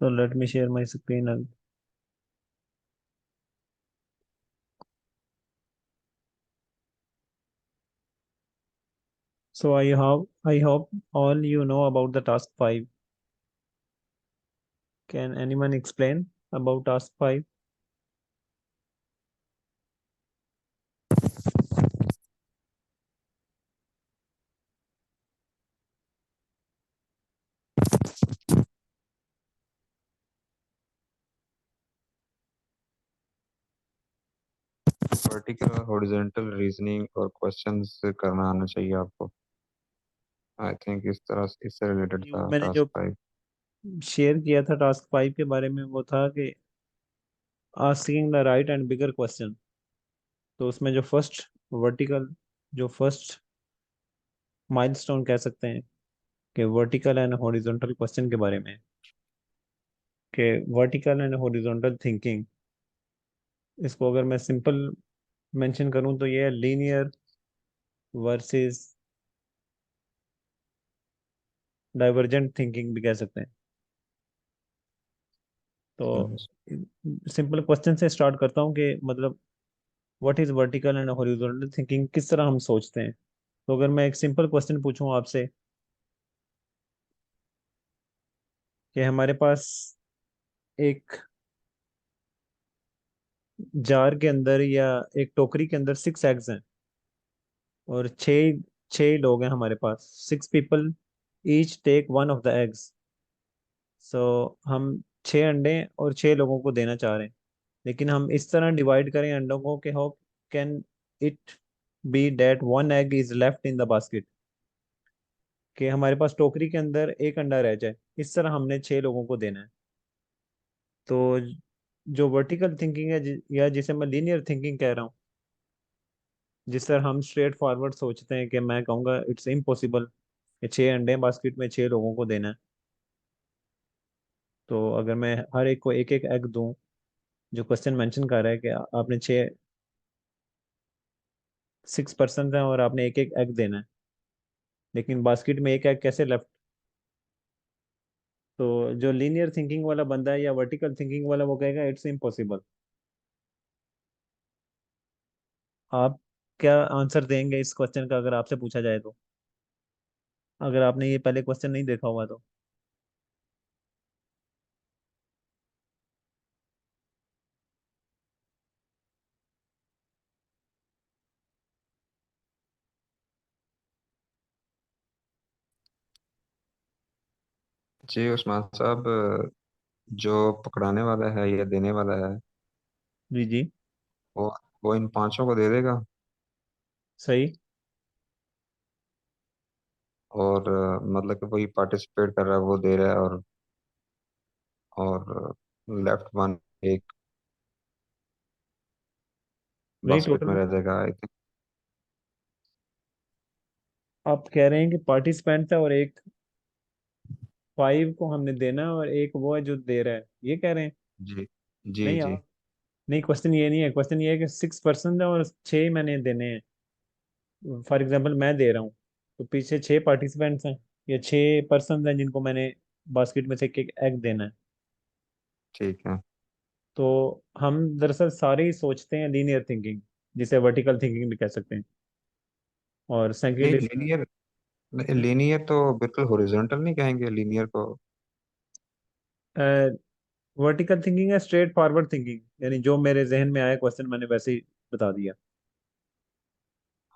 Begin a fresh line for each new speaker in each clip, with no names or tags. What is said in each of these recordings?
So let me share my screen. So I hope all you know about the task 5. Can anyone explain about task 5?
Vertical horizontal reasoning और questions करना आना चाहिए आपको। I think इस तरह से इससे रिलेटेड
नहीं, वो
था
मैंने
टास्क
जो
5।
शेयर किया था टास्क 5 के बारे में वो था कि asking the right and bigger question. तो उसमें जो फर्स्ट वर्टिकल जो फर्स्ट माइलस्टोन कह सकते हैं कि वर्टिकल एंड हॉरिजॉन्टल क्वेश्चन के बारे में, कि वर्टिकल एंड हॉरिजॉन्टल थिंकिंग, इसको अगर मैं सिंपल मेंशन करूं तो ये है लीनियर वर्सेस डाइवर्जेंट थिंकिंग भी कह सकते हैं। तो सिंपल क्वेश्चन से स्टार्ट करता हूँ कि मतलब what is vertical and horizontal thinking, किस तरह हम सोचते हैं। तो अगर मैं एक सिंपल क्वेश्चन पूछूं आपसे कि हमारे पास एक जार के अंदर या एक टोकरी के अंदर 6 एग्स हैं और छः छः लोग हैं हमारे पास, 6 people each take one of the eggs. So हम 6 अंडे और 6 लोगों को देना चाह रहे हैं, लेकिन हम इस तरह डिवाइड करें अंडों को कि how can it be that one egg is left in the basket, कि हमारे पास टोकरी के अंदर एक अंडा रह जाए। इस तरह हमने 6 लोगों को देना है। तो जो वर्टिकल थिंकिंग है या जिसे मैं लीनियर थिंकिंग कह रहा हूँ, जिस तरह हम स्ट्रेट फॉरवर्ड सोचते हैं कि मैं कहूँगा इट्स इम्पॉसिबल कि 6 अंडे बास्केट में 6 लोगों को देना है। तो अगर मैं हर एक को एक एक एग दूं, जो क्वेश्चन मेंशन कर रहा है कि आपने 6 पर्सन हैं और आपने एक एक एग देना है, लेकिन बास्केट में एक एग कैसे लेफ्ट। तो जो लीनियर थिंकिंग वाला बंदा है या वर्टिकल थिंकिंग वाला वो कहेगा इट्स इम्पॉसिबल। आप क्या आंसर देंगे इस क्वेश्चन का अगर आपसे पूछा जाए तो, अगर आपने ये पहले क्वेश्चन नहीं देखा हुआ तो?
जी उस्मान साहब, जो पकड़ाने वाला है या देने वाला है
जी जी।
वो वो इन पांचों को दे देगा।
सही।
और मतलब कि वही पार्टिसिपेट कर रहा है, वो दे रहा है, और लेफ्ट वन एक
नहीं,
बास्केट में
टोटल
रह जाएगा आई थिंक।
आप कह रहे हैं कि पार्टिसिपेंट है और एक 5 को हमने देना है और एक वो है जो दे रहा है, ये कह रहे हैं?
जी जी
नहीं
जी।
आप, नहीं, क्वेश्चन ये नहीं है। क्वेश्चन ये है कि 6 पर्सन है और 6 मैंने देने हैं। फॉर एग्जाम्पल मैं दे रहा हूँ, तो पीछे 6 पार्टिसिपेंट्स हैं या 6 पर्सन हैं जिनको मैंने बास्केट में से एक एक एग देना है।
ठीक है।
तो हम दरअसल सारे ही सोचते हैं लीनियर थिंकिंग, जिसे वर्टिकल थिंकिंग भी कह सकते हैं। और
नहीं,
सेकंड इसका
लीनियर लीनियर तो बिल्कुल हॉरिजॉन्टल नहीं कहेंगे लीनियर को।
वर्टिकल थिंकिंग है स्ट्रेट फॉरवर्ड थिंकिंग, यानी जो मेरे जहन में आया क्वेश्चन मैंने वैसे ही बता दिया।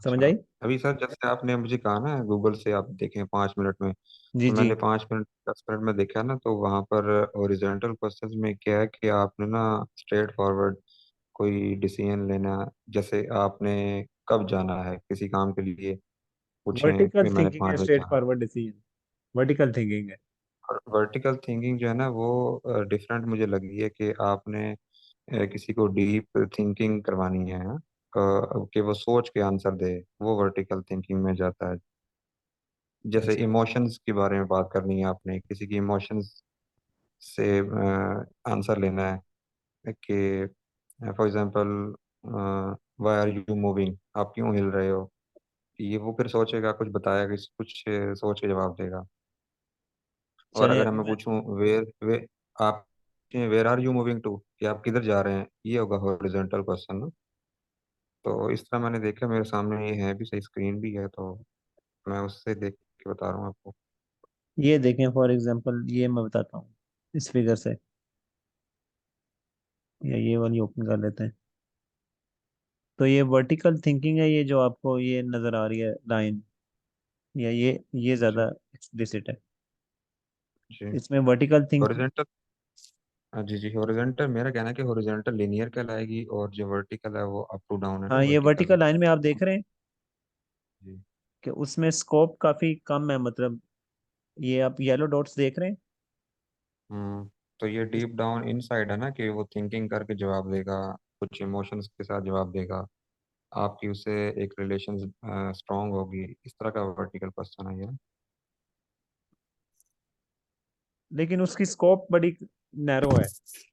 समझ
अच्छा,
आई?
अभी सर जैसे आपने मुझे कहा ना गूगल से आप देखें 5 मिनट में,
जी
तो
जी।
मैंने 5 मिनट 10 मिनट में देखा ना, तो वहाँ पर ओरिजेंटल क्वेश्चंस में क्या है कि आपने ना स्ट्रेट फॉरवर्ड कोई डिसीजन लेना, जैसे आपने कब जाना है किसी काम के लिए, पूछें
वर्टिकल
कि मैंने
थिंकिंग है
5 बजे
स्ट्रेट
जाना।
फॉरवर्ड डिसीजन, वर्टिकल थिंकिंग है।
और वर्टिकल थिंकिंग जो है ना वो डिफरेंट मुझे लगी है कि आपने किसी को डीप थिंकिंग करवानी है, कि वो सोच के आंसर दे, वो वर्टिकल थिंकिंग में जाता है। जैसे
अच्छा।
इमोशंस के बारे में बात करनी है, आपने किसी की इमोशंस से आंसर लेना है कि for example why are you moving, आप क्यों हिल रहे हो। ये वो फिर सोचेगा, कुछ बताएगा, कुछ सोच के जवाब देगा। और
चलें
अगर
अभी
मैं
मैं,
पूछूं वेयर वे आप where are you moving to, कि आप किधर जा रहे हैं, ये होगा हॉरिजॉन्टल क्वेश्चन ना। तो इस तरह मैंने देखा, मेरे सामने ये है भी, सही स्क्रीन भी है, तो मैं उससे देख के बता रहा हूँ आपको।
ये देखें फॉर एग्जांपल, ये मैं बताता हूँ इस फिगर से, या ये वाली ओपन कर लेते हैं। तो ये वर्टिकल थिंकिंग है, ये जो आपको ये नजर आ रही है लाइन, या ये
जी
ज्यादा एक्सप्लिसिट है।
जी।
इसमें वर्टिकल थिंकिंग,
हॉरिजॉन्टल, हाँ जी जी, हॉरिजॉन्टल मेरा कहना है कि हॉरिजॉन्टल लीनियर कहलाएगी, और जो वर्टिकल है वो अप टू डाउन है ना,
हाँ ये
वर्टिकल है।
वर्टिकल लाइन में आप देख रहे हैं
जी।
कि उसमें स्कोप काफी कम है, मतलब ये आप येलो डॉट्स देख रहे हैं।
तो ये
इस-
डीप डाउन इनसाइड है ना, कि वो थिंकिंग करके जवाब देगा, कुछ इमोशंस के साथ जवाब देगा, आपकी उससे एक रिलेशन स्ट्रांग होगी, इस तरह का वर्टिकल क्वेश्चन है ये।
लेकिन उसकी स्कोप बड़ी नैरो है,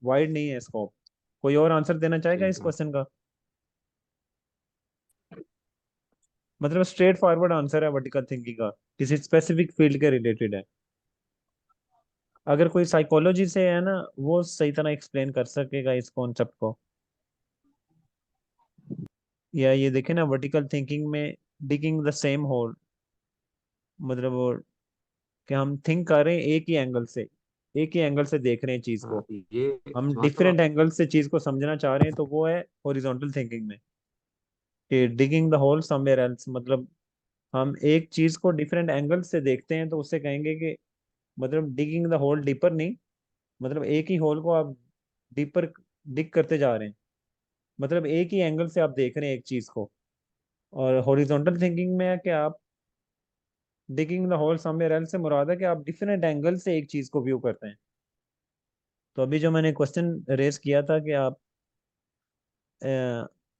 वाइड नहीं है स्कोप। कोई और आंसर देना चाहेगा इस
ठीक है।
क्वेश्चन का? मतलब स्ट्रेट फॉरवर्ड आंसर है वर्टिकल थिंकिंग का, किसी स्पेसिफिक फील्ड के रिलेटेड है। अगर कोई साइकोलॉजी से है ना, वो सही तरह एक्सप्लेन कर सकेगा इस कॉन्सेप्ट को। या ये देखे ना, वर्टिकल थिंकिंग में डिगिंग द सेम होल, मतलब वो कि हम थिंक कर रहे हैं एक ही एंगल से देख रहे हैं चीज
हाँ,
को,
ये
हम
मतलब
डिफरेंट
आप।
एंगल से चीज को समझना चाह रहे हैं, तो वो है हॉरिजॉन्टल थिंकिंग में। कि digging the hole somewhere else, मतलब हम एक चीज को डिफरेंट एंगल से देखते हैं, तो उससे कहेंगे कि मतलब डिगिंग द होल डीपर नहीं, मतलब एक ही होल को आप डीपर डिग करते जा रहे हैं, मतलब एक ही एंगल से आप देख रहे हैं एक चीज को। और हॉरिजॉन्टल थिंकिंग में है कि आप digging the hole somewhere else से मुराद है कि आप डिफरेंट एंगल से एक चीज को व्यू करते हैं। तो अभी जो मैंने क्वेश्चन रेस किया था कि आप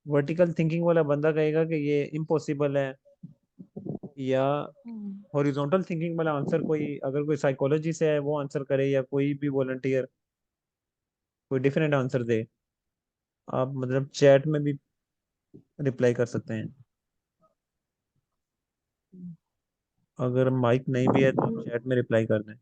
वर्टिकल थिंकिंग वाला बंदा कहेगा कि ये इम्पॉसिबल है, या हॉरिजॉन्टल थिंकिंग वाला आंसर कोई, अगर कोई साइकोलॉजी से है वो आंसर करे, या कोई भी वॉलंटियर कोई डिफरेंट आंसर दे, आप मतलब चैट में भी रिप्लाई कर सकते हैं। अगर माइक नहीं भी है तो आप चैट में रिप्लाई कर दें।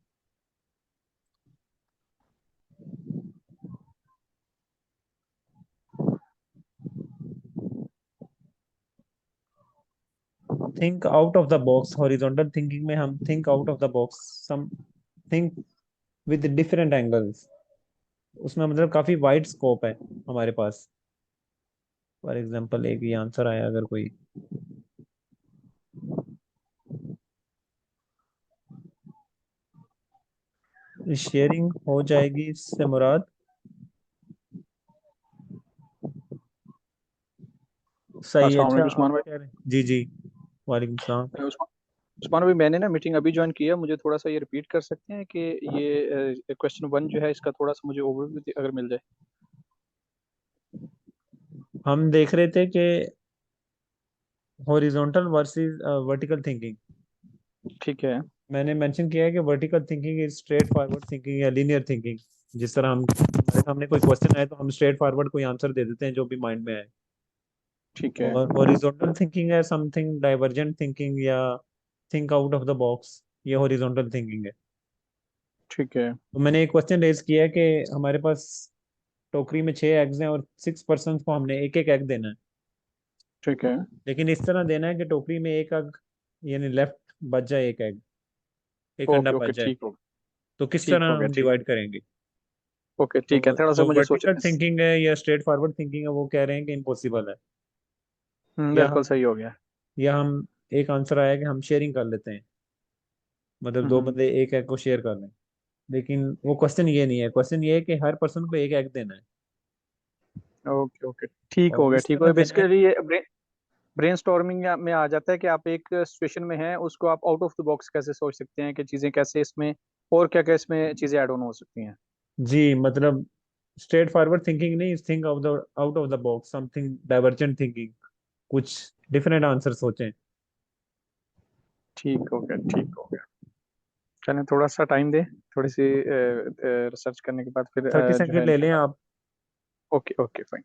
Think out of the box, horizontal thinking में हम think out of the box, some think with different angles. उसमें मतलब काफी वाइड स्कोप है हमारे पास। फॉर एग्जांपल एक ये आंसर आया, अगर कोई शेयरिंग हो जाएगी इससे मुराद, सही है।
अस्सलाम
अच्छा
वालेकुम
आप
उस्मान भाई।
कह रहे हैं, जी जी, वालेकुम सलाम।
उस्मान उस्मान भाई, मैंने ना मीटिंग अभी ज्वाइन किया, मुझे थोड़ा सा ये रिपीट कर सकते हैं कि ये क्वेश्चन वन जो है इसका थोड़ा सा मुझे ओवरव्यू अगर मिल जाए।
हम देख रहे थे कि हॉरिजॉन्टल वर्सेस वर्टिकल थिंकिंग।
ठीक है।
मैंने मेंशन किया है कि vertical thinking is straight forward thinking या लीनियर थिंकिंग। जिस तरह हम, हमारे सामने कोई क्वेश्चन आए तो हम स्ट्रेट फॉरवर्ड कोई आंसर दे देते हैं जो भी माइंड में आए।
ठीक है।
और हॉरिजॉन्टल थिंकिंग है समथिंग डाइवर्जेंट थिंकिंग, या think out of the box, ये हॉरिजॉन्टल थिंकिंग है।
ठीक है।
तो मैंने एक क्वेश्चन रेज किया है कि हमारे पास टोकरी में 6 एग्स हैं, और 6 पर्सन को हमने एक एक एग देना है।
ठीक है।
लेकिन इस तरह देना है कि टोकरी में एक एग, यानी लेफ्ट बच जाए, एक एग, एक अंडा
ओके
बच
ओके,
जाए।
ठीक हो
तो किस
ठीक
तरह
हो गया,
हम
ठीक।
डिवाइड करेंगे?
ओके ठीक है,
तो
थोड़ा सा
जो
मुझे
वर्टिकल
सोचने
थिंकिंग है या स्ट्रेट फॉरवर्ड थिंकिंग है, वो कह रहे हैं कि इम्पॉसिबल है। या
बिल्कुल
हम
सही हो गया।
या हम एक आंसर आया कि हम शेयरिंग कर लेते हैं, मतलब दो
हम्म।
बंदे एक एग को शेयर कर लें। लेकिन वो क्वेश्चन ये नहीं है, क्वेश्चन ये है कि हर पर्सन को एक एग देना है।
ओके ओके, ठीक हो
और
गया,
इस
ठीक हो
तरह
गया।
देना है
बेसिकली
कि
ये ब्रेनस्टॉर्मिंग में आ जाता है कि आप एक सिचुएशन में हैं, उसको आप आउट ऑफ द बॉक्स कैसे सोच सकते हैं, कि चीज़ें कैसे इसमें और क्या क्या इसमें चीज़ें ऐड ऑन हो सकती हैं।
जी, मतलब स्ट्रेट फॉरवर्ड थिंकिंग नहीं, think out of the box, something divergent thinking, कुछ डिफरेंट आंसर सोचें।
ठीक हो गया, ठीक हो गया। चलें, थोड़ा सा टाइम दें, थोड़ी सी रिसर्च करने के बाद फिर
30
जो है
सेकंड ले लें
इंशाल्लाह।
आप।
Okay okay fine.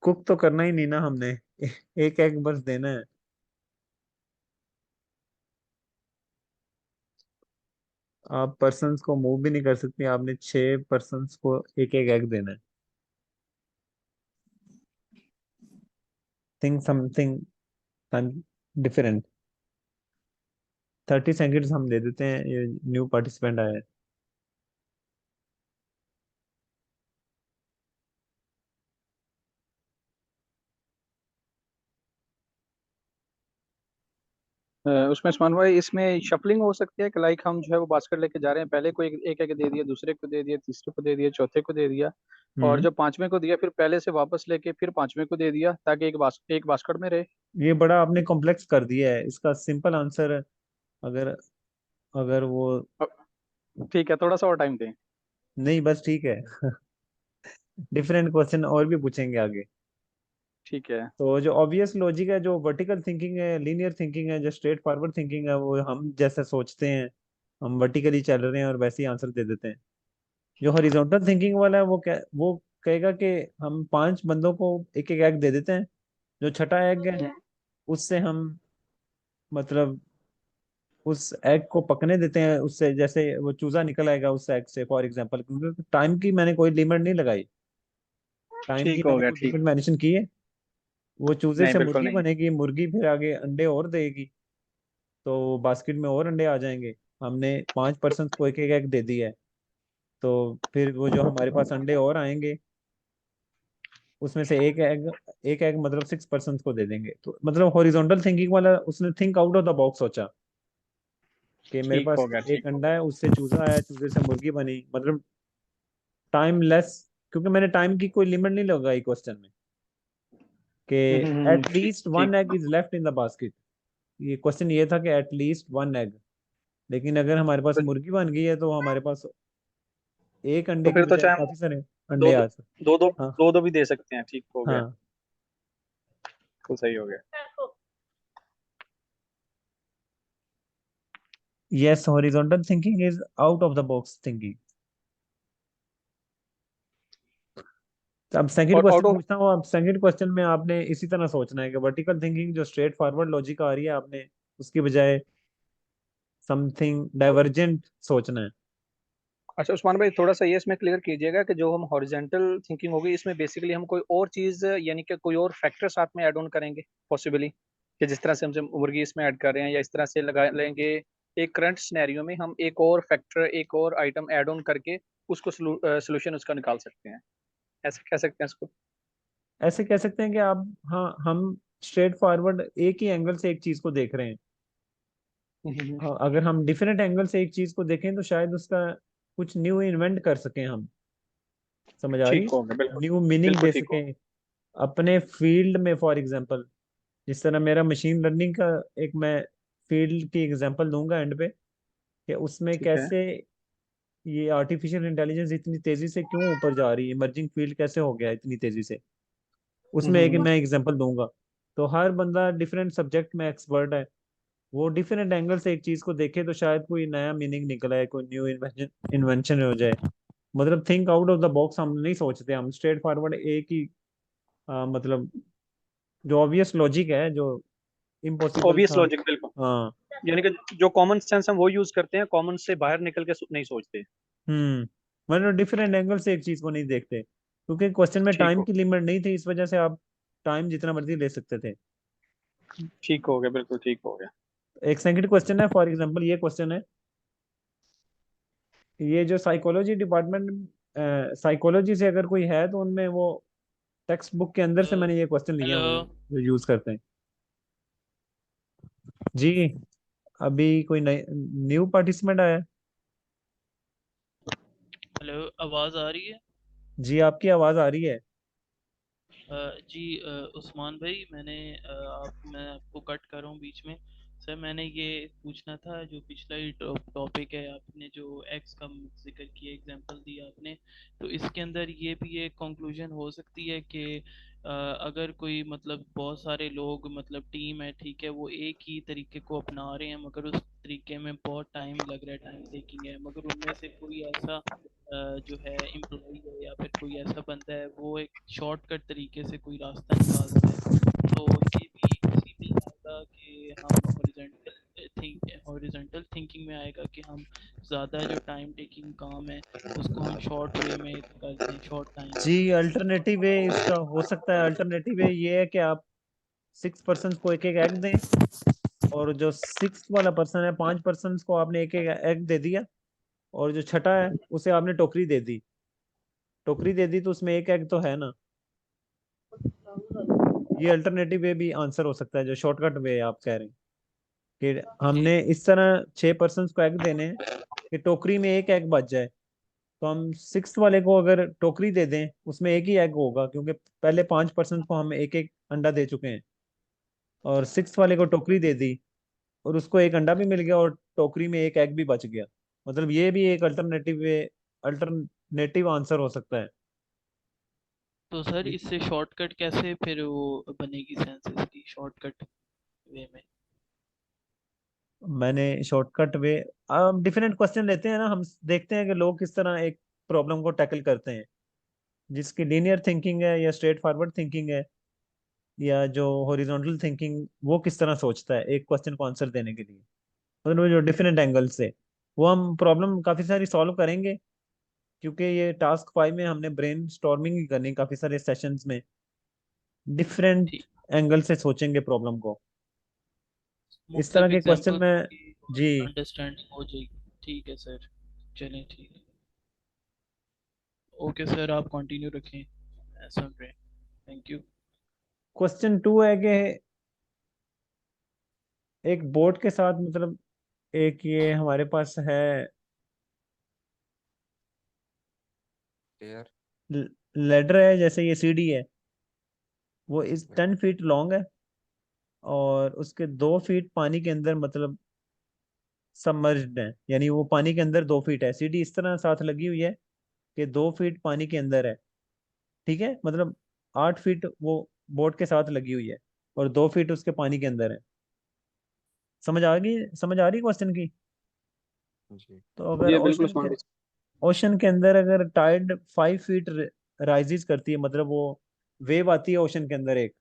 कुक तो करना ही नहीं ना हमने। एक एग बस देना है। आप पर्सन्स को मूव भी नहीं कर सकते, आपने 6 पर्सन्स को एक एक एग देना है। Think something different. 30 सेकेंड्स हम दे देते हैं, ये न्यू पार्टिसिपेंट आया है।
उसमें उस्मान भाई इसमें शफलिंग हो सकती है कि लाइक हम जो है वो बास्केट लेके जा रहे हैं, पहले को एक एक दे दिया, दूसरे को दे दिया, तीसरे को दे दिया, चौथे को दे दिया, और
हम्म।
जब पांचवें को दिया फिर पहले से वापस लेके फिर पांचवें को दे दिया ताकि एक बास्केट में रहे।
ये बड़ा आपने कॉम्प्लेक्स कर दिया है, इसका सिंपल आंसर, अगर अगर वो,
ठीक है, थोड़ा सा और टाइम दें।
नहीं बस ठीक है। डिफरेंट क्वेश्चन और भी पूछेंगे आगे।
ठीक है।
तो जो ऑब्वियस लॉजिक है, जो वर्टिकल थिंकिंग है, लीनियर थिंकिंग है, जो स्ट्रेट फॉरवर्ड थिंकिंग है, वो हम जैसे सोचते हैं, हम वर्टिकली चल रहे हैं और वैसे ही आंसर दे देते हैं। जो हॉरिजॉन्टल थिंकिंग वाला है, वो कहेगा कि हम 5 बंदों को एक एक एग दे देते हैं, जो छठा एग है उससे हम, मतलब उस एग को पकने देते हैं, उससे जैसे वो चूजा निकल आएगा उस एग से, फॉर एग्जांपल, क्योंकि टाइम की मैंने कोई लिमिट नहीं लगाई। टाइम की
ठीक हो
मैंने
गया,
कोई
ठीक।
लिमिट मेंशन की है। वो चूजे
नहीं,
से
बिल्कुल
मुर्गी
नहीं।
बनेगी, मुर्गी फिर आगे अंडे और देगी, तो बास्केट में और अंडे आ जाएंगे। हमने 5 पर्सन को एक एक एग दे दिया है, तो फिर वो जो हमारे पास अंडे और आएंगे, उसमें से एक एग मतलब 6 पर्सन को दे देंगे। तो मतलब हॉरिजॉन्टल थिंकिंग वाला, उसने think out of the box सोचा कि मेरे
ठीक
पास
हो गया,
एक
ठीक हो
अंडा है, उससे चूजा आया, चूजे से मुर्गी बनी, मतलब टाइम लेस, क्योंकि मैंने टाइम की कोई लिमिट नहीं लगाई क्वेश्चन में कि
गया।
एट
ठीक
लीस्ट
ठीक।
One egg is left in the basket. ये क्वेश्चन ये था कि एट लीस्ट वन एग, लेकिन अगर हमारे पास
तो,
मुर्गी बन गई है तो हमारे पास एक
तो
अंडे की
फिर तो
बजाय
चाहे हम
काफी सारे
दो
अंडे
दो
आ सकते।
दो दो
हाँ।
दो दो भी दे सकते हैं। ठीक हो गया।
हाँ।
तो सही हो गया।
Yes, horizontal thinking is out of the box thinking. अब सेकंड
और आउट
क्वेश्चन
ऑफ।
पूछता हूँ। अब सेकंड क्वेश्चन में आपने इसी तरह सोचना है कि वर्टिकल थिंकिंग जो स्ट्रेट फॉरवर्ड लॉजिक आ रही है, आपने उसकी बजाय समथिंग डाइवर्जेंट सोचना है।
अच्छा उस्मान भाई, थोड़ा सा ये इसमें क्लियर कीजिएगा कि जो हम हॉरिजेंटल थिंकिंग होगी इसमें बेसिकली हम कोई और चीज यानी कि कोई और फैक्टर साथ में ऐड ऑन करेंगे पॉसिबली, कि जिस तरह से हम मुर्गी इसमें ऐड कर रहे हैं या इस तरह से लगा लेंगे, एक करंट सिनेरियो में हम एक और फैक्टर एक और आइटम ऐड ऑन करके उसको सोल्यूशन उसका निकाल सकते हैं। ऐसे कह सकते हैं इसको।
ऐसे कह सकते हैं कि आप, हाँ, हम स्ट्रेट फॉरवर्ड एक ही एंगल से एक चीज को देख रहे हैं।
हम्म।
हाँ, अगर हम डिफरेंट एंगल से एक चीज को देखें तो शायद उसका कुछ न्यू इन्वेंट कर सकें हम। समझ आ रही
ठीक
है?
हो गया, बिल्कुल।
न्यू मीनिंग
बिल्कुल
दे
ठीक हो
सकें अपने फील्ड में, फॉर एग्जांपल जिस तरह मेरा मशीन लर्निंग का, एक मैं फील्ड की एग्जांपल दूंगा एंड पे, कि उसमें
ठीक है।
कैसे ये आर्टिफिशियल इंटेलिजेंस इतनी तेजी से क्यों ऊपर जा रही है, इमर्जिंग फील्ड कैसे हो गया है इतनी तेजी से, उसमें एक
हम्म।
मैं एग्जांपल दूंगा। तो हर बंदा डिफरेंट सब्जेक्ट में एक्सपर्ट है, वो डिफरेंट एंगल से एक चीज को देखे तो शायद कोई नया मीनिंग निकल आए, कोई न्यू इन्वेंशन इन्वेंशन हो जाए। मतलब think out of the box हम नहीं सोचते, हम स्ट्रेट फॉरवर्ड एक ही, मतलब जो ऑब्वियस लॉजिक है, जो इम्पॉसिबल
ऑब्वियस
था।
लॉजिक, बिल्कुल।
हाँ।
यानी कि जो कॉमन सेंस हम वो यूज करते हैं, कॉमन से बाहर निकल के नहीं सोचते।
हम्म। मतलब डिफरेंट एंगल से एक चीज को नहीं देखते, क्योंकि क्वेश्चन में
ठीक
टाइम
हो
की लिमिट नहीं थी, इस वजह से आप टाइम जितना मर्जी ले सकते थे।
ठीक हो गया, बिल्कुल ठीक हो गया।
एक सेकंड क्वेश्चन है, फॉर एग्जांपल ये क्वेश्चन है, ये जो साइकोलॉजी डिपार्टमेंट, साइकोलॉजी से अगर कोई है तो उनमें वो टेक्स्ट बुक के अंदर से
हेलो।
मैंने ये क्वेश्चन लिए हैं,
हेलो।
वो जो यूज करते हैं। जी। अभी कोई नई न्यू पार्टिसिपेंट आया है?
हेलो, आवाज़ आ रही है?
जी, आपकी आवाज आ रही है।
जी, उस्मान भाई, मैं आपको कट कर रहा हूँ बीच में। सर मैंने ये पूछना था, जो पिछला ही टॉपिक है, आपने जो एक्स का जिक्र किया, एग्जांपल दिया आपने, तो इसके अंदर ये भी एक कंक्लूजन हो सकती है कि अगर कोई मतलब बहुत सारे लोग मतलब टीम है, ठीक है, वो एक ही तरीके को अपना रहे हैं मगर उस तरीके में बहुत टाइम लग रहा है, टाइम टेकिंग है, मगर उनमें से कोई ऐसा जो है एम्प्लॉय है या फिर कोई ऐसा बंदा है वो एक शॉर्टकट तरीके से कोई रास्ता निकालता है, तो ये भी इसी में ही आएगा कि हम हॉरिजॉन्टल थिंकिंग में आएगा कि हम ज़्यादा जो टाइम टेकिंग काम है उसको हम शॉर्ट वे में कर दें, शॉर्ट टाइम
जी,
में।
अल्टरनेटिव वे इसका हो सकता है। अल्टरनेटिव वे ये है कि आप 6 पर्सन को एक एक एग दें, और जो 6th वाला पर्सन है, 5 पर्सन को आपने एक एक एग दे दिया, और जो छठा है उसे आपने टोकरी दे दी। टोकरी दे दी तो उसमें एक एग तो है ना। ये अल्टरनेटिव वे भी आंसर हो सकता है, जो शॉर्टकट वे आप कह रहे हैं कि
जी
हमने इस तरह 6 पर्सन को एग देने हैं कि टोकरी में एक एग बच जाए। तो हम 6th वाले को अगर टोकरी दे दें, उसमें एक ही एग होगा, क्योंकि पहले 5 पर्सन को हम एक एक अंडा दे चुके हैं। और 6th वाले को टोकरी दे दी, और उसको एक अंडा भी मिल गया, और टोकरी में एक एग भी बच गया। मतलब ये भी एक अल्टरनेटिव आंसर हो सकता है।
तो सर इससे शॉर्टकट कैसे फिर वो बनेगी सेंस इसकी शॉर्टकट वे में?
मैंने शॉर्टकट वे, अब डिफरेंट क्वेश्चन लेते हैं ना, हम देखते हैं कि लोग किस तरह एक प्रॉब्लम को टैकल करते हैं, जिसकी लीनियर थिंकिंग है या स्ट्रेट फॉरवर्ड थिंकिंग है, या जो हॉरिजॉन्टल थिंकिंग, वो किस तरह सोचता है एक क्वेश्चन को आंसर देने के लिए। मतलब जो डिफरेंट एंगल से वो हम प्रॉब्लम काफी सारी सॉल्व करेंगे, क्योंकि ये टास्क 5 में हमने ब्रेन स्टॉर्मिंग ही करनी, काफी सारे सेशंस में डिफरेंट
ठीक,
एंगल से सोचेंगे प्रॉब्लम को। इस तरह
मुख्तलिफ
के क्वेश्चन
एग्जांपल्स
में।
होंगी
जी,
और अंडरस्टैंडिंग हो जाएगी। ठीक है सर, चलें ठीक है। ओके सर, आप कंटिन्यू रखें, सुन रहे हैं। Thank you.
क्वेश्चन 2 है कि एक बोर्ड के साथ, मतलब एक ये हमारे पास है
क्लियर।
लेडर है, जैसे ये सीढ़ी है, वो इस 10 फीट लॉन्ग है, और उसके 2 फीट पानी के अंदर, मतलब सबमर्ज्ड है, यानी वो पानी के अंदर 2 फीट है। सीढ़ी इस तरह साथ लगी हुई है कि 2 फीट पानी के अंदर है, ठीक है, मतलब 8 फीट वो बोट के साथ लगी हुई है, और 2 फीट उसके पानी के अंदर है। समझ आ रही क्वेश्चन की।
जी
तो अगर
जी बिल्कुल उस्मान भाई।
ओशन के अंदर अगर टाइड 5 फीट राइजेस करती है, मतलब वो वेव आती है ओशन के अंदर एक,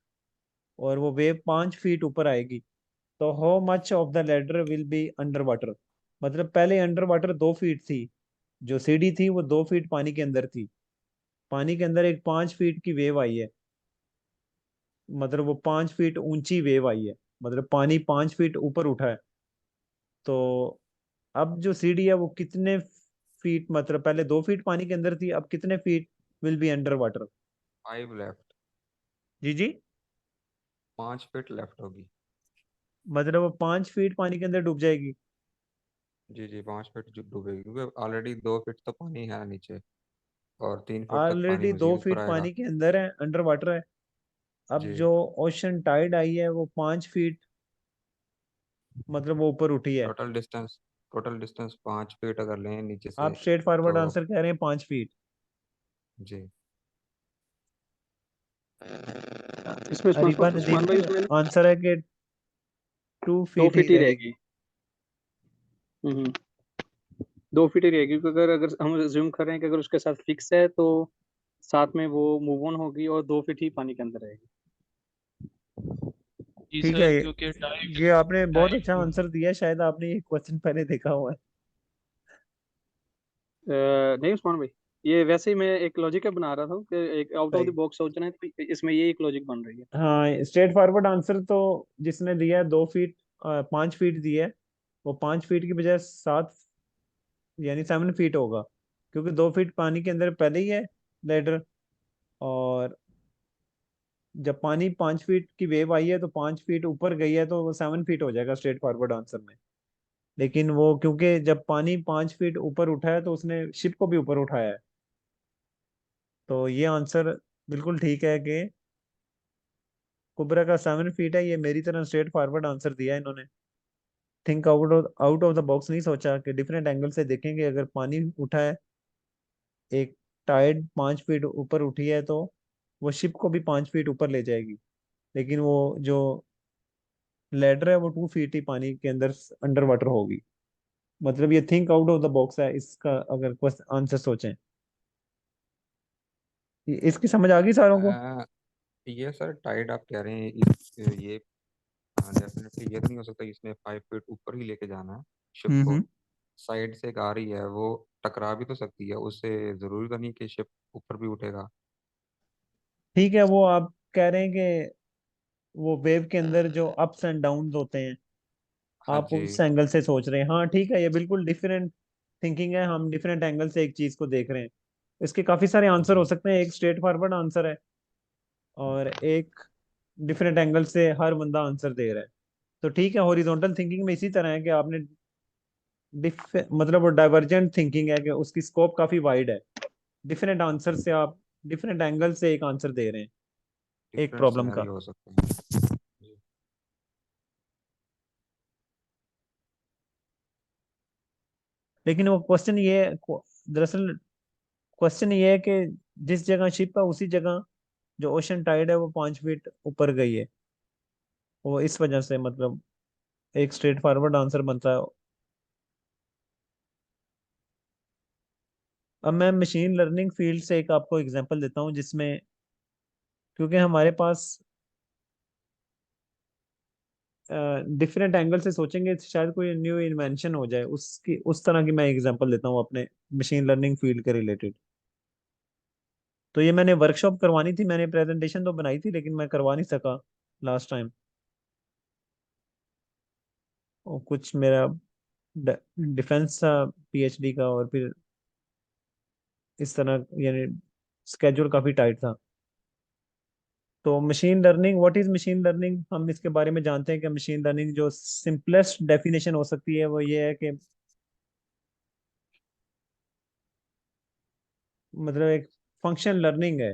और वो वेव 5 फीट ऊपर आएगी, तो how much of the ladder will be under water. मतलब पहले अंडर वाटर 2 फीट थी, जो सीढ़ी थी वो 2 फीट पानी के अंदर थी। पानी के अंदर एक 5 फीट की वेव आई है, मतलब वो 5 फीट ऊंची वेव आई है, मतलब पानी 5 फीट ऊपर उठा है। तो अब जो सीढ़ी है वो कितने फीट, मतलब पहले 2 फीट पानी के अंदर थी, अब कितने feet will be under water.
5 left.
जी जी,
5 फीट लेफ्ट होगी।
मतलब वो 5 फीट पानी के अंदर डूब जाएगी।
जी जी, 5 फीट जो डूबेगी, क्योंकि ऑलरेडी 2 फीट तो पानी है नीचे, और 3 फीट तक पानी
ऑलरेडी दो
मजीद ऊपर
फीट
आएगा।
पानी के अंदर है, अंडर वाटर है। अब
जी।
जो ओशन टाइड आई है वो 5 फीट, मतलब वो ऊपर उठी है।
Total distance total distance 5 feet अगर लें नीचे
आप
से,
स्ट्रेट फॉरवर्ड
तो
आंसर कह रहे हैं 5 फीट।
जी
इसमें
अरीबा
उस्मान
नदीम
भाई
का
उसमें
आंसर है कि 2 फीट ही
2 फीट ही
रहेगी।
रहेगी। हम्म 2 फीट ही रहेगी, क्योंकि अगर अगर हम रिज्यूम कर रहे हैं कि अगर उसके साथ फिक्स है तो साथ में वो मूव ऑन होगी और 2 फीट ही पानी के अंदर रहेगी।
जी
ठीक है,
सर, क्योंकि टाइड
ये आपने बहुत अच्छा
टाइड
आंसर दिया, शायद आपने ये क्वेश्चन पहले देखा हुआ है।
नहीं उस्मान भाई, ये वैसे ही मैं एक लॉजिक बना रहा था कि एक आउट ऑफ द
सही।
बॉक्स सोच रहे हैं, तो इसमें ये एक लॉजिक बन रही है।
हाँ, स्ट्रेट फॉरवर्ड आंसर तो जिसने दिया है 2 फीट, 5 फीट दिया है, वो 5 फीट की बजाय 7, यानी 7 फीट होगा, क्योंकि 2 फीट पानी के अंदर पहले ही है लेडर। और जब पानी 5 फीट की वेव आई है तो 5 फीट ऊपर गई है, तो वो 7 फीट हो जाएगा स्ट्रेट फॉरवर्ड आंसर में। लेकिन वो क्योंकि जब पानी 5 फीट ऊपर उठा है तो उसने शिप को भी ऊपर उठाया है, तो ये आंसर बिल्कुल ठीक है कि कुबरा का 7 फीट है। ये मेरी तरह स्ट्रेट फॉरवर्ड आंसर दिया है इन्होंने। Think out of the box नहीं सोचा कि डिफरेंट एंगल से देखेंगे, अगर पानी उठा है, एक टाइड 5 फीट ऊपर उठी है, तो वो शिप को भी 5 फीट ऊपर ले जाएगी, लेकिन वो जो लैडर है वो 2 फीट ही पानी के अंदर अंडर वाटर होगी। मतलब ये think out of the box है इसका, अगर क्वेश्चन आंसर सोचें। इसकी समझ आ गई सारों को?
ये सर टाइड आप कह रहे हैं ये डेफिनेटली ये तो नहीं हो सकता इसने 5 फीट ऊपर ही लेके जाना है शिप को।
हम्म।
साइड से एक आ रही है वो टकरा भी तो सकती है उससे, जरूरी तो नहीं कि शिप ऊपर भी उठेगा।
ठीक है, वो आप कह रहे हैं कि वो वेव के अंदर जो अप्स एंड डाउन्स होते हैं,
हाँ
आप
जी।
उस एंगल से सोच रहे हैं। हाँ ठीक है, ये बिल्कुल डिफरेंट थिंकिंग है, हम डिफरेंट एंगल से एक चीज को देख रहे हैं। इसके काफी सारे आंसर हो
जी
सकते हैं, एक स्ट्रेट फॉरवर्ड आंसर है और एक डिफरेंट एंगल से हर बंदा आंसर दे रहा है। तो ठीक है, हॉरिजॉन्टल थिंकिंग में इसी तरह है कि आपने मतलब वो डाइवर्जेंट थिंकिंग है कि उसकी स्कोप काफी वाइड है, डिफरेंट आंसर से आप डिफरेंट एंगल से एक आंसर दे रहे हैं एक
डिफरेंट
प्रॉब्लम का।
सिनेरियो हो सकते हैं। जी
लेकिन वो क्वेश्चन ये दरअसल क्वेश्चन ये है कि जिस जगह शिप है उसी जगह जो ओशन टाइड है वो 5 फीट ऊपर गई है, वो इस वजह से मतलब एक स्ट्रेट फॉरवर्ड आंसर बनता है। अब मैं मशीन लर्निंग फील्ड से एक आपको एग्जांपल देता हूँ, जिसमें क्योंकि हमारे पास डिफरेंट एंगल से सोचेंगे तो शायद कोई न्यू इन्वेंशन हो जाए, उसकी उस तरह की मैं एग्जांपल देता हूँ अपने मशीन लर्निंग फील्ड के रिलेटेड। तो ये मैंने वर्कशॉप करवानी थी, मैंने प्रेजेंटेशन तो बनाई थी लेकिन मैं करवा नहीं सका लास्ट टाइम। और कुछ मेरा डिफेंस था पीएचडी का, और फिर इस तरह यानी स्केड्यूल काफी टाइट था। तो machine learning, what is machine learning, हम इसके बारे में जानते हैं कि मशीन लर्निंग जो सिंपलेस्ट डेफिनेशन हो सकती है वो ये है कि मतलब एक फंक्शन लर्निंग है,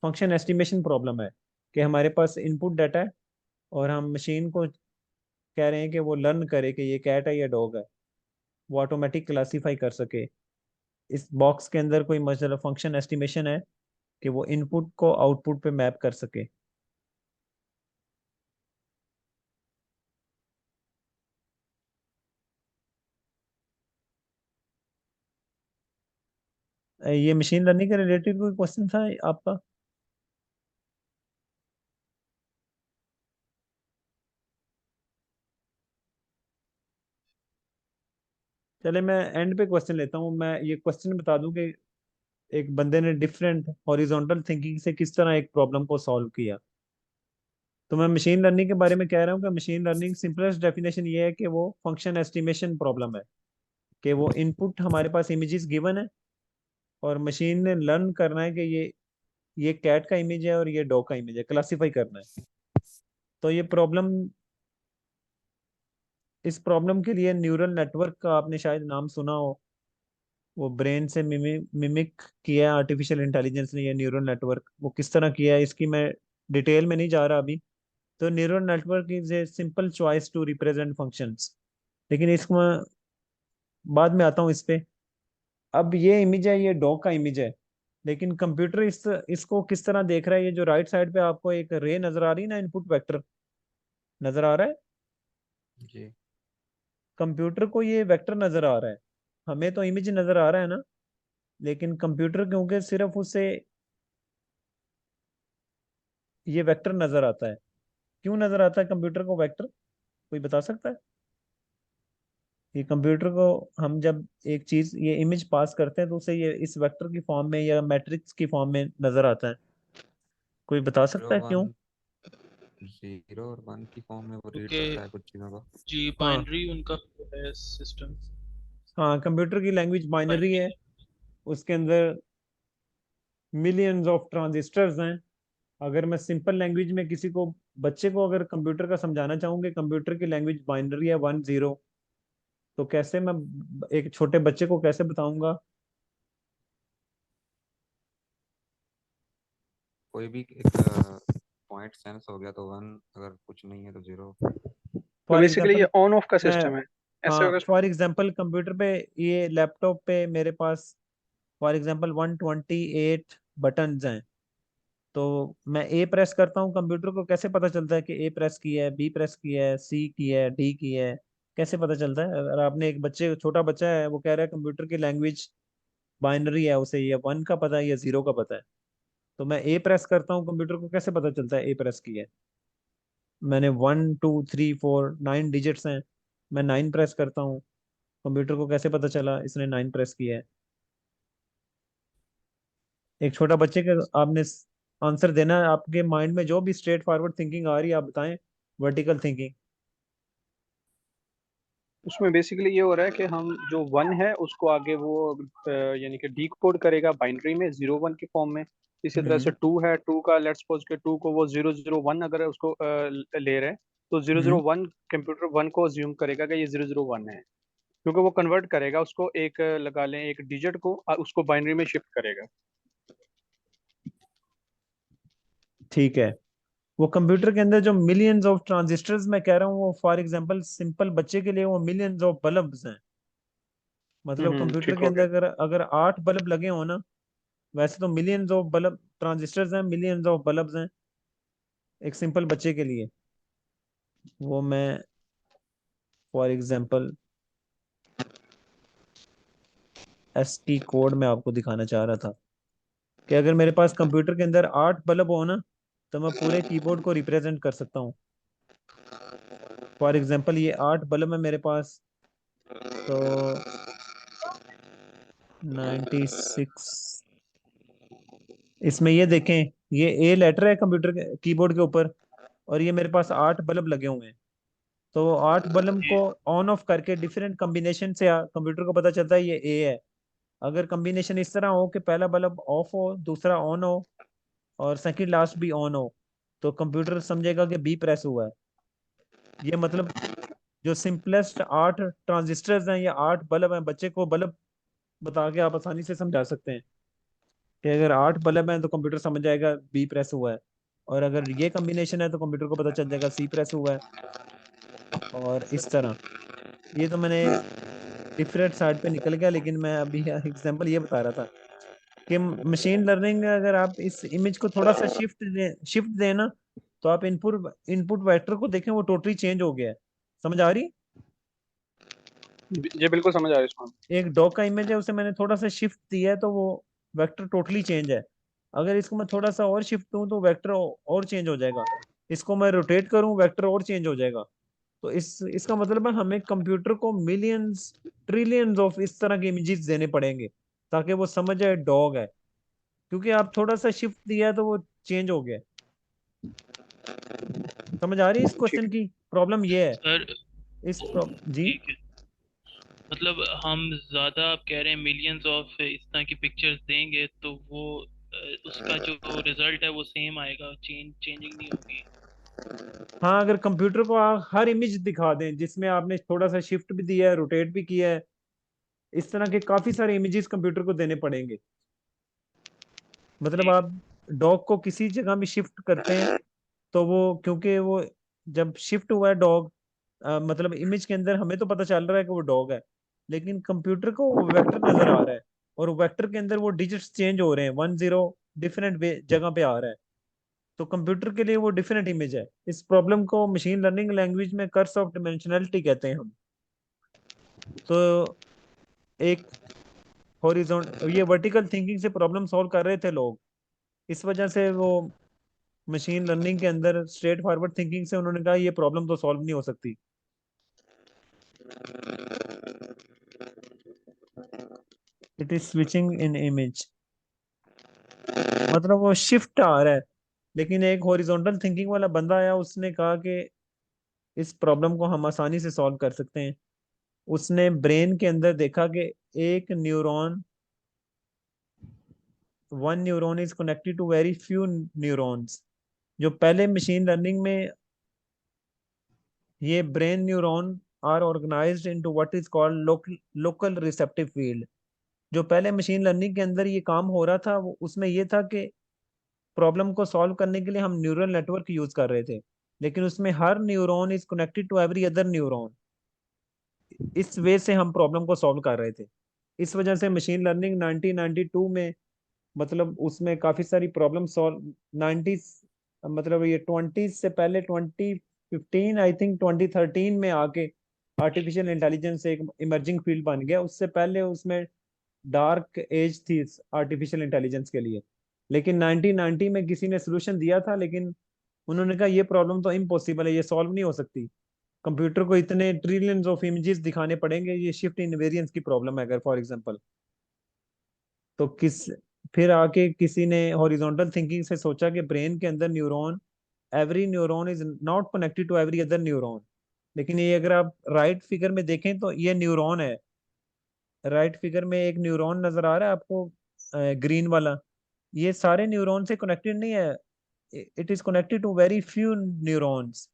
फंक्शन एस्टिमेशन प्रॉब्लम है कि हमारे पास इनपुट डाटा है और हम मशीन को कह रहे हैं कि वो लर्न करे कि ये कैट है या डॉग है, वो ऑटोमेटिक क्लासीफाई कर सके। इस बॉक्स के अंदर कोई मतलब फंक्शन एस्टिमेशन है कि वो इनपुट को आउटपुट पे मैप कर सके। ये मशीन लर्निंग के रिलेटेड कोई क्वेश्चन था आपका? चले मैं एंड पे क्वेश्चन लेता हूँ। मैं ये क्वेश्चन बता दूं कि एक बंदे ने डिफरेंट हॉरिजॉन्टल थिंकिंग से किस तरह एक प्रॉब्लम को सॉल्व किया। तो मैं मशीन लर्निंग के बारे में कह रहा हूँ कि मशीन लर्निंग सिंपलेस्ट डेफिनेशन ये है कि वो फंक्शन एस्टिमेशन प्रॉब्लम है, कि वो इनपुट हमारे पास इमेजेस गिवन है और मशीन ने लर्न करना है कि ये कैट का इमेज है और ये डॉग का इमेज है, क्लासीफाई करना है। तो ये प्रॉब्लम, इस प्रॉब्लम के लिए न्यूरल नेटवर्क का आपने शायद नाम सुना हो। वो ब्रेन से मिमिक किया है आर्टिफिशियल इंटेलिजेंस ने, ये न्यूरल नेटवर्क वो किस तरह किया है इसकी मैं डिटेल में नहीं जा रहा अभी। तो neural network is a simple choice to represent functions, लेकिन इसको मैं बाद में आता हूँ इस पे। अब ये इमेज है, ये डॉग का इमेज है, लेकिन कंप्यूटर इसको किस तरह देख रहा है। ये जो राइट साइड पे आपको एक रे नजर आ रही है ना, इनपुट वेक्टर नजर आ रहा है,
जी
कंप्यूटर को ये वेक्टर नजर आ रहा है। हमें तो इमेज नजर आ रहा है ना, लेकिन कंप्यूटर क्योंकि सिर्फ उसे ये वेक्टर नजर आता है। क्यों नजर आता है कंप्यूटर को वेक्टर, कोई बता सकता है? ये कंप्यूटर को हम जब एक चीज ये इमेज पास करते हैं तो उसे ये इस वेक्टर की फॉर्म में या मैट्रिक्स की फॉर्म में नजर आता है। कोई बता
जीरो
सकता है
वन
क्यों?
जीरो और वन की फॉर्म में वो रीड
क्योंकि
करता है कुछ चीज़ों को।
जी
हाँ,
बाइनरी उनका वो है सिस्टम।
हाँ कंप्यूटर की लैंग्वेज बाइनरी
बाइनरी।
है, उसके अंदर मिलियंस ऑफ ट्रांजिस्टर्स हैं। अगर मैं सिंपल लैंग्वेज में किसी को, बच्चे को अगर कंप्यूटर का समझाना चाहूँ कि कंप्यूटर की लैंग्वेज बाइनरी है 1 0, तो कैसे मैं एक छोटे बच्चे को कैसे बताऊंगा?
कोई भी एक पॉइंट सेंस हो गया तो वन, अगर कुछ नहीं है तो जीरो।
तो
फॉर
बेसिकली ये
एग्जांपल
ऑन ऑफ का
मैं
सिस्टम है, ऐसे
हाँ
होगा।
फॉर एग्जांपल कंप्यूटर पे, ये लैपटॉप पे मेरे पास फॉर एग्जांपल 128 बटन्स हैं। तो मैं ए प्रेस करता हूँ, कंप्यूटर को कैसे पता चलता है कि ए प्रेस किया है, बी प्रेस किया है, सी किया है, डी किया है? कैसे पता चलता है? अगर आपने एक बच्चे, छोटा बच्चा है, वो कह रहा है कंप्यूटर की लैंग्वेज बाइनरी है, उसे ये 1 का पता है या 0 का पता है, तो मैं ए प्रेस करता हूँ, कंप्यूटर को कैसे पता चलता है ए प्रेस किया है? मैंने 1 2 3 4 9 डिजिट्स हैं, मैं 9 प्रेस करता हूँ, कंप्यूटर को कैसे पता चला इसने 9 प्रेस किया है? एक छोटा बच्चे का आपने आंसर देना है, आपके माइंड में जो भी स्ट्रेट फॉरवर्ड थिंकिंग आ रही है आप बताएं, वर्टिकल थिंकिंग।
उसमें बेसिकली ये हो रहा है कि हम जो वन है उसको आगे वो यानी कि डी कोड करेगा बाइनरी में 0 1 के फॉर्म में। इसी तरह से
हम्म।
टू है, टू का लेट्स सपोज के टू को वो 0 0 1 अगर उसको ले रहे हैं, तो जीरो
हम्म।
जीरो वन कंप्यूटर वन को अज्यूम करेगा कि ये 0 0 1 है, क्योंकि वो कन्वर्ट करेगा उसको, एक लगा लें एक डिजिट को, उसको बाइनरी में शिफ्ट करेगा।
ठीक है। वो कंप्यूटर के अंदर जो मिलियंस ऑफ ट्रांजिस्टर्स मैं कह रहा हूँ, वो फॉर एग्जांपल सिंपल बच्चे के लिए वो मिलियंस ऑफ बल्ब्स हैं। मतलब कंप्यूटर
ठीक
के
हो
अंदर
गया।
अगर अगर 8 बल्ब लगे हो ना, वैसे तो मिलियंस ऑफ बल्ब ट्रांजिस्टर्स हैं, मिलियंस ऑफ बल्ब्स हैं एक सिंपल बच्चे के लिए। वो मैं फॉर एग्जांपल एसटी कोड में आपको दिखाना चाह रहा था कि अगर मेरे पास कंप्यूटर के अंदर 8 बल्ब हो ना, तो मैं पूरे कीबोर्ड को रिप्रेजेंट कर सकता हूँ। फॉर एग्जांपल ये 8 बल्ब है मेरे पास, तो 96, इसमें ये देखें, ये ए लेटर है कंप्यूटर के कीबोर्ड के ऊपर, और ये मेरे पास 8 बल्ब लगे हुए हैं। तो 8 बल्ब को ऑन ऑफ करके डिफरेंट कॉम्बिनेशन से कंप्यूटर को पता चलता है ये ए है। अगर कॉम्बिनेशन इस तरह हो कि पहला बल्ब ऑफ हो, दूसरा ऑन हो, और सेकंड लास्ट भी ऑन हो, तो कंप्यूटर समझेगा कि बी प्रेस हुआ है। ये मतलब जो सिंपलेस्ट 8 ट्रांजिस्टर्स हैं या 8 बल्ब हैं, बच्चे को बल्ब बता के आप आसानी से समझा सकते हैं कि अगर 8 बल्ब हैं तो कंप्यूटर समझ जाएगा बी प्रेस हुआ है, और अगर ये कॉम्बिनेशन है तो कंप्यूटर को पता चल जाएगा सी प्रेस हुआ है। और इस तरह, ये तो मैंने डिफरेंट साइड पे निकल गया, लेकिन मैं अभी एग्जांपल ये बता रहा था कि मशीन लर्निंग में अगर आप इस इमेज को थोड़ा सा शिफ्ट दें ना, तो आप इनपुट इनपुट वेक्टर को देखें, वो टोटली चेंज हो गया है। समझ आ रही?
जी बिल्कुल समझ आ रहा है इसमें।
एक डॉग का इमेज है, उसे मैंने थोड़ा सा शिफ्ट दिया है तो वो वेक्टर टोटली चेंज है। अगर इसको मैं थोड़ा सा और शिफ्ट दूं तो वेक्टर और चेंज हो जाएगा। इसको मैं रोटेट करूं, वेक्टर और चेंज हो जाएगा। तो इसका मतलब है हमें कंप्यूटर को मिलियंस ट्रिलियंस ऑफ इस तरह के इमेजेस देने पड़ेंगे ताकि वो समझ जाए डॉग है, क्योंकि आप थोड़ा सा शिफ्ट दिया है तो वो चेंज हो गया। समझ आ रही है इस
ठीक
क्वेश्चन की प्रॉब्लम? ये है
सर
जी।
ठीक है, मतलब हम ज़्यादा आप कह रहे हैं मिलियंस ऑफ इस तरह की पिक्चर्स देंगे तो वो उसका जो रिजल्ट है वो सेम आएगा, चेंजिंग नहीं होगी।
हाँ, अगर कंप्यूटर को आप हर इमेज दिखा दें जिसमें आपने थोड़ा सा शिफ्ट भी दिया है, रोटेट भी किया है, इस तरह के काफी सारे इमेजेस कंप्यूटर को देने पड़ेंगे। मतलब
ठीक।
आप डॉग को किसी जगह भी शिफ्ट करते हैं, तो वो क्योंकि वो जब शिफ्ट हुआ है डॉग, मतलब इमेज के अंदर हमें तो पता चल रहा है कि वो डॉग है, लेकिन कंप्यूटर को वो वेक्टर नजर आ रहा है, और वेक्टर के अंदर वो डिजिट्स चेंज हो रहे हैं, 1 0 डिफरेंट जगह पे आ रहा है। तो कंप्यूटर के लिए वो डिफरेंट इमेज है। इस प्रॉब्लम को मशीन लर्निंग लैंग्वेज में कर्स ऑफ डिमेंशनलिटी कहते हैं हम। तो एक हॉरिजॉन्टल, ये वर्टिकल थिंकिंग से प्रॉब्लम सॉल्व कर रहे थे लोग, इस वजह से वो मशीन लर्निंग के अंदर स्ट्रेट फॉरवर्ड थिंकिंग से उन्होंने कहा ये प्रॉब्लम तो सॉल्व नहीं हो सकती। It is switching in image, मतलब वो शिफ्ट आ रहा है। लेकिन एक हॉरिजॉन्टल थिंकिंग वाला बंदा आया, उसने कहा कि इस प्रॉब्लम को हम आसानी से सॉल्व कर सकते हैं। उसने ब्रेन के अंदर देखा कि एक neuron, 1 neuron is connected to very few neurons. जो पहले मशीन लर्निंग में ये brain neuron are organised into what is called local receptive field. जो पहले मशीन लर्निंग के अंदर ये काम हो रहा था, वो उसमें ये था कि प्रॉब्लम को सॉल्व करने के लिए हम न्यूरल नेटवर्क यूज कर रहे थे। लेकिन उसमें हर neuron is connected to every other neuron. इस वे से हम प्रॉब्लम को सॉल्व कर रहे थे। इस वजह से मशीन लर्निंग 1992 में, मतलब उसमें काफी सारी प्रॉब्लम सॉल्व 90, मतलब ये 20 से पहले 2015 आई थिंक 2013 में आके आर्टिफिशियल इंटेलिजेंस एक इमर्जिंग फील्ड बन गया। उससे पहले उसमें डार्क एज थी आर्टिफिशियल इंटेलिजेंस के लिए। लेकिन 1990 में किसी ने सोल्यूशन दिया था, लेकिन उन्होंने कहा ये प्रॉब्लम तो इम्पॉसिबल है, ये सॉल्व नहीं हो सकती। कंप्यूटर को इतने ट्रिलियंस ऑफ इमेजेस दिखाने पड़ेंगे, ये शिफ्ट इन वेरिएंस की प्रॉब्लम है अगर फॉर एग्जांपल। तो फिर आके किसी ने हॉरिजॉन्टल थिंकिंग से सोचा कि ब्रेन के अंदर neuron, every neuron is not connected to every other neuron. लेकिन ये अगर आप राइट फिगर में देखें तो ये न्यूरॉन है। राइट फिगर में एक न्यूरॉन नजर आ रहा है आपको, ग्रीन वाला। ये सारे न्यूरॉन से कनेक्टेड नहीं है, it is connected to very few neurons.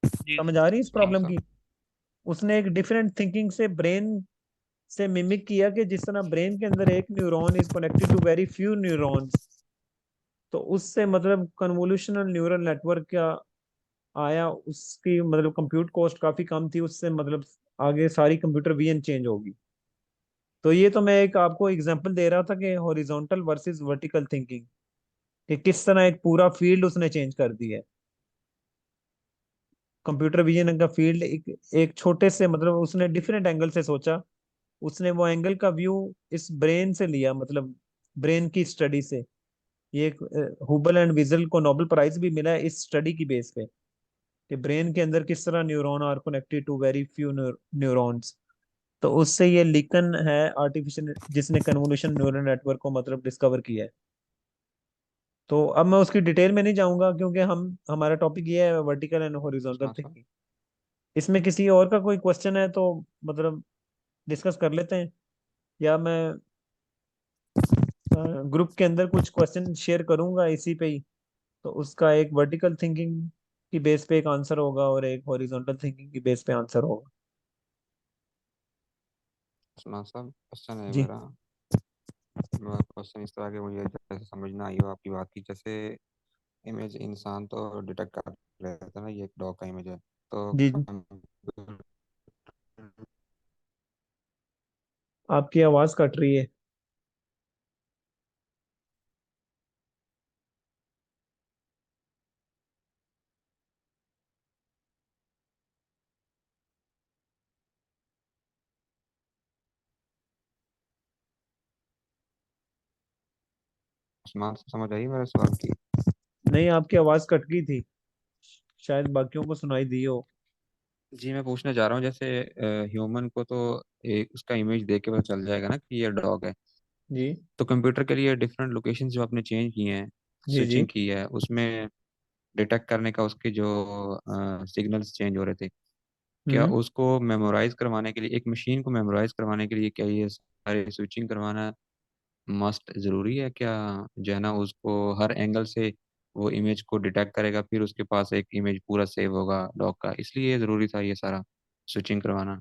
जी
समझ
सर।
आ रही है इस
हाँ
प्रॉब्लम
सर।
की? उसने एक डिफरेंट थिंकिंग से ब्रेन से मिमिक किया कि जिस तरह ब्रेन के अंदर एक neuron is connected to very few neurons. तो उससे मतलब कन्वोल्यूशनल न्यूरल नेटवर्क क्या आया, उसकी मतलब कंप्यूट कॉस्ट काफी कम थी, उससे मतलब आगे सारी कंप्यूटर विजन चेंज होगी। तो ये तो मैं एक आपको एग्जांपल दे रहा था कि हॉरिजॉन्टल वर्सेस वर्टिकल थिंकिंग, कि किस तरह एक पूरा फील्ड उसने चेंज कर दिया है। कंप्यूटर विजन का फील्ड एक छोटे से, मतलब उसने डिफरेंट एंगल से सोचा। उसने वो एंगल का व्यू इस ब्रेन से लिया, मतलब ब्रेन की स्टडी से। ये एक हुबल एंड विजल को नोबेल प्राइज भी मिला है इस स्टडी की बेस पे, कि ब्रेन के अंदर किस तरह neuron are connected to very few neurons. तो उससे ये लिकन है आर्टिफिशियल, जिसने कन्वोल्यूशन न्यूरल नेटवर्क को मतलब डिस्कवर किया है। तो अब मैं उसकी डिटेल में नहीं जाऊंगा, क्योंकि हमारा टॉपिक ये है वर्टिकल एंड हॉरिजॉन्टल
हाँ सर।
थिंकिंग। इसमें किसी और का कोई क्वेश्चन है तो मतलब डिस्कस कर लेते हैं, या मैं ग्रुप के अंदर कुछ क्वेश्चन शेयर करूंगा इसी पे ही। तो उसका एक वर्टिकल थिंकिंग की बेस पे एक आंसर होगा और एक हॉरिजॉन्टल थिंकिंग की बेस पे आंसर होगा।
सुना सर, क्वेश्चन है
जी।
मेरा। क्वेश्चन इस तरह के मुझे जैसे समझ ना आई हो आपकी बात की, जैसे इमेज इंसान तो डिटेक्ट कर लेता है ना, ये एक डॉग का इमेज है, तो
जी आपकी आवाज कट रही है।
समझ आई मेरे सवाल की?
नहीं, आपकी आवाज कट गई थी, शायद बाकियों को सुनाई दी हो।
जी मैं पूछना चाह रहा हूँ, जैसे ह्यूमन को तो एक उसका इमेज देख के पता चल जाएगा ना कि ये डॉग है।
जी
तो कंप्यूटर के लिए डिफरेंट लोकेशन जो आपने चेंज किए हैं,
जी जी।
स्विचिंग की है, उसमें डिटेक्ट करने का उसके जो सिग्नल्स चेंज हो रहे थे, क्या
हम्म।
उसको मेमोराइज करवाने के लिए, एक मशीन को मेमोराइज करवाने के लिए क्या ये सारे स्विचिंग करवाना मस्ट ज़रूरी है क्या? जो है ना उसको हर एंगल से वो इमेज को डिटेक्ट करेगा, फिर उसके पास एक इमेज पूरा सेव होगा डॉग का, इसलिए ज़रूरी था ये सारा स्विचिंग करवाना?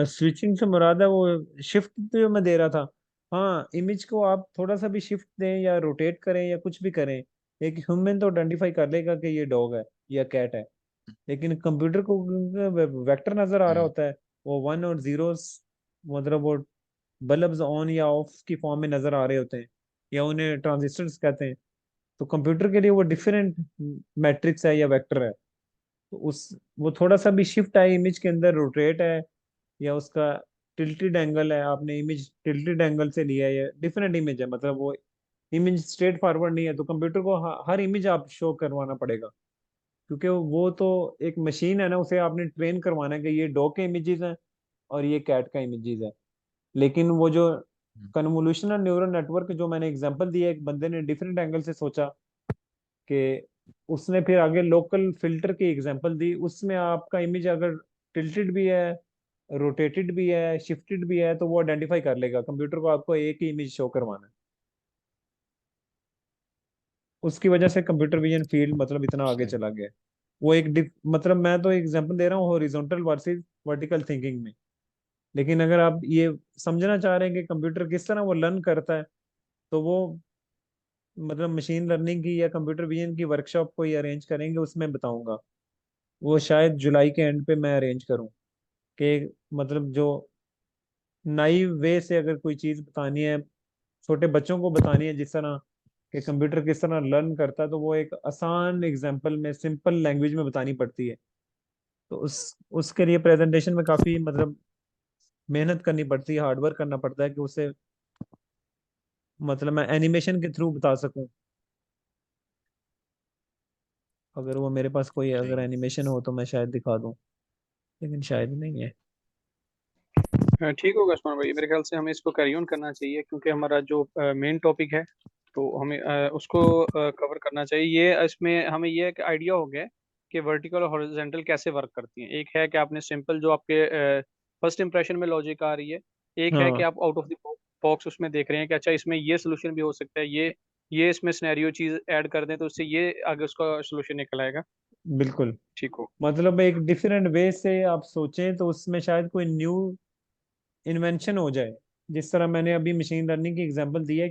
स्विचिंग से मुराद है वो शिफ्ट जो मैं दे रहा था। हाँ, इमेज को आप थोड़ा सा भी शिफ्ट दें या रोटेट करें या कुछ भी करें, एक ह्यूमन तो आइडेंटिफाई कर लेगा कि ये डॉग है या कैट है। लेकिन कंप्यूटर को वेक्टर नजर आ रहा
हम्म।
होता है, वो वन और जीरोस, मतलब वो बल्ब्स ऑन या ऑफ की फॉर्म में नजर आ रहे होते हैं, या उन्हें ट्रांजिस्टर्स कहते हैं। तो कंप्यूटर के लिए वो डिफरेंट मैट्रिक्स है या वेक्टर है। तो उस वो थोड़ा सा भी शिफ्ट है इमेज के अंदर, रोटेट है, या उसका टिल्टेड एंगल है, आपने इमेज टिल्टेड एंगल से लिया है, या डिफरेंट इमेज है, मतलब वो इमेज स्ट्रेट फॉरवर्ड नहीं है, तो कंप्यूटर को हर इमेज आप शो करवाना पड़ेगा। क्योंकि वो तो एक मशीन है ना, उसे आपने ट्रेन करवाना है कि ये डॉग के इमेजेस हैं और ये कैट का इमेजेस है। लेकिन वो जो कन्वोल्यूशनल न्यूरल नेटवर्क जो मैंने एग्जांपल दिया, एक बंदे ने डिफरेंट एंगल से सोचा कि उसने फिर आगे लोकल फिल्टर की एग्जांपल दी, उसमें आपका इमेज अगर टिल्टेड भी है, रोटेटेड भी है, शिफ्टेड भी है, तो वो आइडेंटिफाई कर लेगा। कंप्यूटर को आपको एक ही इमेज शो करवाना है। उसकी वजह से कंप्यूटर विजन फील्ड मतलब इतना आगे
सही।
चला गया है। वो मतलब मैं तो एग्जांपल दे रहा हूँ हॉरिजॉन्टल वर्सेस वर्टिकल थिंकिंग में। लेकिन अगर आप ये समझना चाह रहे हैं कि कंप्यूटर किस तरह वो लर्न करता है, तो वो मतलब मशीन लर्निंग की या कंप्यूटर विजन की वर्कशॉप कोई अरेंज करेंगे, उसमें बताऊंगा। वो शायद जुलाई के एंड पे मैं अरेंज करूं कि मतलब जो नई वे से अगर कोई चीज बतानी है, छोटे बच्चों को बतानी है, जिस तरह कि कंप्यूटर किस तरह लर्न करता है, तो वो एक आसान एग्जांपल में सिंपल लैंग्वेज में बतानी पड़ती है। तो उसके लिए प्रेजेंटेशन में काफी मतलब मेहनत करनी पड़ती है, हार्डवर्क करना पड़ता है कि उसे मतलब मैं एनिमेशन के थ्रू बता सकूं। अगर वो मेरे पास कोई अगर
ठीक।
एनिमेशन हो तो मैं शायद दिखा दूं, लेकिन शायद नहीं है।
ठीक होगा उस्मान भाई, मेरे ख्याल से हमें इसको कैरी ऑन करना चाहिए, क्योंकि हमारा जो मेन टॉपिक है तो हमें उसको कवर करना चाहिए। ये इसमें हमें ये एक आइडिया हो गया है कि वर्टिकल और हॉरिजॉन्टल कैसे वर्क करती हैं। एक है कि आपने सिंपल जो आपके फर्स्ट इंप्रेशन में लॉजिक आ रही है, एक है कि
हाँ
आप आउट ऑफ द बॉक्स उसमें देख रहे हैं कि अच्छा इसमें ये सोल्यूशन भी हो सकता है, ये इसमें सिनेरियो चीज ऐड कर दें तो उससे ये आगे उसका सोल्यूशन निकल आएगा।
बिल्कुल।
ठीक हो।
मतलब एक डिफरेंट वे से आप सोचें तो उसमें शायद कोई न्यू इन्वेंशन हो जाए। जिस तरह मैंने अभी मशीन लर्निंग की एग्जांपल दी है